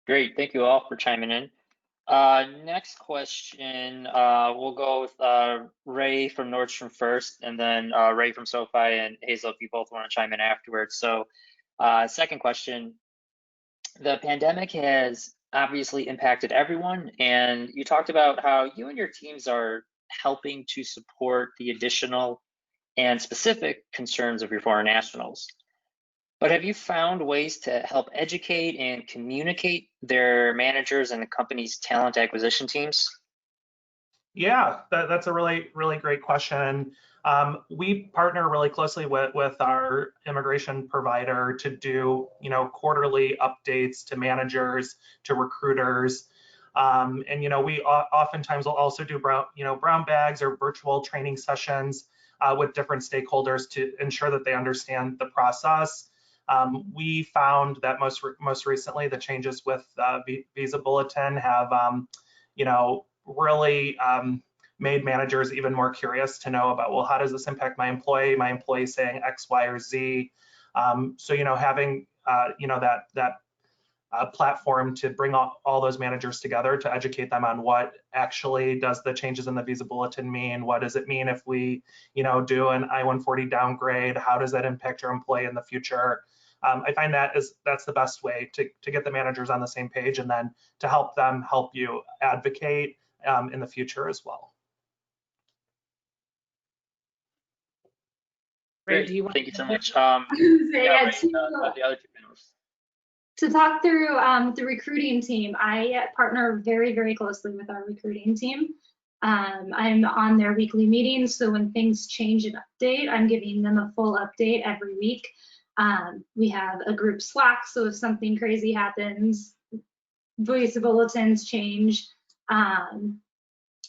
Great, thank you all for chiming in. Next question, we'll go with Ray from Nordstrom first, and then Ray from SoFi and Hazel, if you both want to chime in afterwards. So second question, the pandemic has obviously impacted everyone, and you talked about how you and your teams are helping to support the additional and specific concerns of your foreign nationals. But have you found ways to help educate and communicate their managers and the company's talent acquisition teams? Yeah, that's a really great question. We partner really closely with our immigration provider to do, quarterly updates to managers, to recruiters. And, we oftentimes will also do brown bags or virtual training sessions with different stakeholders to ensure that they understand the process. We found that most recently the changes with Visa Bulletin have, really made managers even more curious to know about, well, how does this impact my employee saying X, Y, or Z. So, having, that platform to bring all those managers together to educate them on what actually does the changes in the Visa Bulletin mean? What does it mean if we, do an I-140 downgrade? How does that impact your employee in the future? I find that's the best way to get the managers on the same page, and then to help them help you advocate in the future as well. Great, thank you so much. Yeah, Ray, the other two panelists. To talk through the recruiting team, I partner very, very closely with our recruiting team. I'm on their weekly meetings, so when things change and update, I'm giving them a full update every week. We have a group Slack, so if something crazy happens, Visa Bulletins change,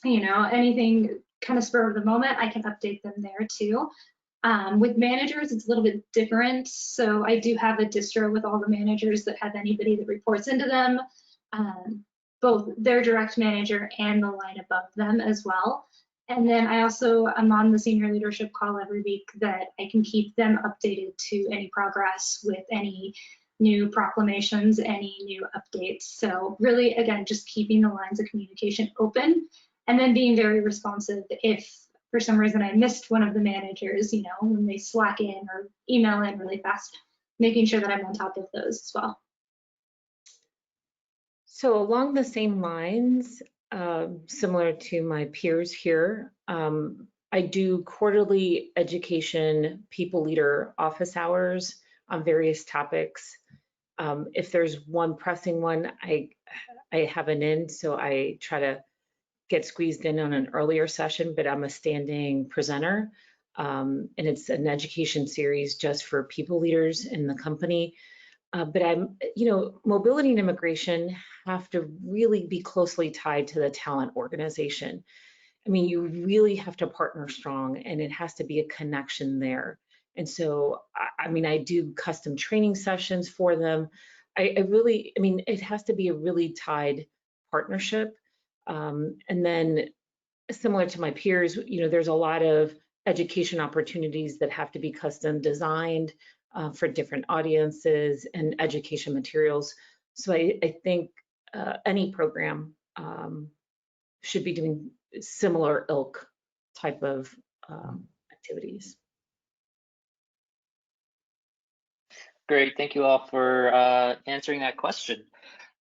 anything kind of spur of the moment, I can update them there too. With managers, it's a little bit different. So I do have a distro with all the managers that have anybody that reports into them, both their direct manager and the line above them as well. And then I also am on the senior leadership call every week that I can keep them updated to any progress with any new proclamations, any new updates. So really, again, just keeping the lines of communication open, and then being very responsive if for some reason I missed one of the managers, when they Slack in or email in really fast, making sure that I'm on top of those as well. So along the same lines, similar to my peers here, I do quarterly education people leader office hours on various topics. If there's one pressing one, I have an in, so I try to get squeezed in on an earlier session, but I'm a standing presenter. And it's an education series just for people leaders in the company. But mobility and immigration have to really be closely tied to the talent organization. I mean, you really have to partner strong, and it has to be a connection there. And so, I do custom training sessions for them. It has to be a really tied partnership. And then similar to my peers, there's a lot of education opportunities that have to be custom designed for different audiences and education materials. So I think any program should be doing similar ilk type of activities. Great, thank you all for answering that question.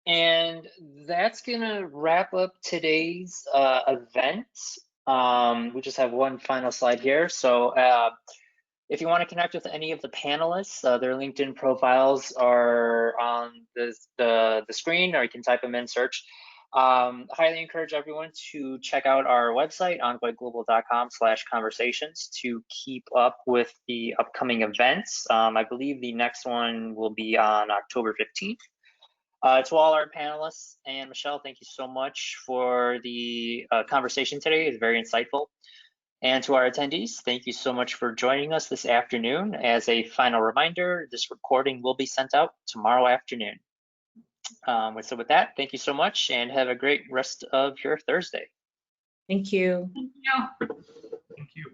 And that's gonna wrap up today's event. We just have one final slide here. So if you want to connect with any of the panelists, their LinkedIn profiles are on the screen, or you can type them in search. Highly encourage everyone to check out our website, envoyglobal.com/conversations, to keep up with the upcoming events. I believe the next one will be on October 15th. To all our panelists, and Michelle, thank you so much for the conversation today. It's very insightful. And to our attendees, thank you so much for joining us this afternoon. As a final reminder, this recording will be sent out tomorrow afternoon. So with that, thank you so much, and have a great rest of your Thursday. Thank you. Thank you. Thank you.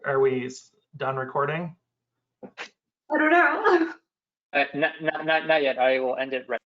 are we done recording? I don't know. Not yet. I will end it right